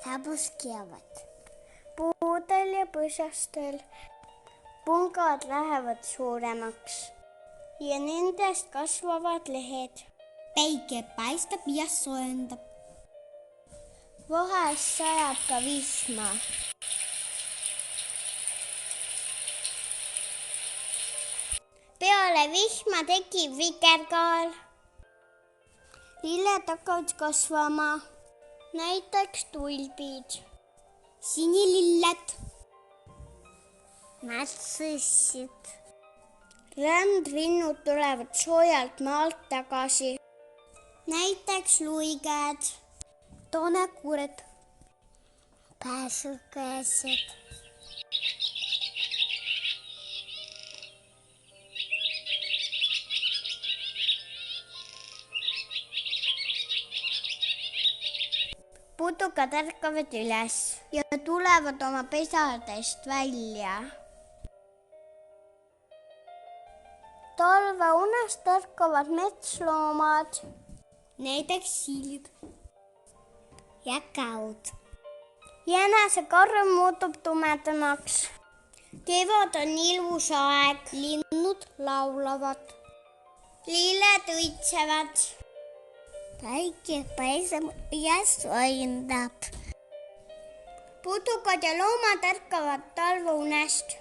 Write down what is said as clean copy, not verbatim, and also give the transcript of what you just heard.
saabus kevad. Puudel ja põsastel pungad lähevad suuremaks ja nendest kasvavad lehed. Päike paistab ja soojendab. Vahest sajab ka vihma. Peale vihma tekib vikerkaal. Lilled hakkavad kasvama, näiteks tulbid, sinililled, märtsissid. Rändlinnud tulevad soojalt maalt tagasi, näiteks luiged, toonekuured, pääsukesed. Putukad ärkavad üles ja tulevad oma pesadest välja. Talveunest ärkavad metsloomad, näiteks siilid ja käud. Jänesekarv muutub tumedamaks. Kevad on ilus aeg, linnud laulavad, lilled õitsevad. Päike paistab ja soojendab. Putukad ja loomad ärkavad talveunest.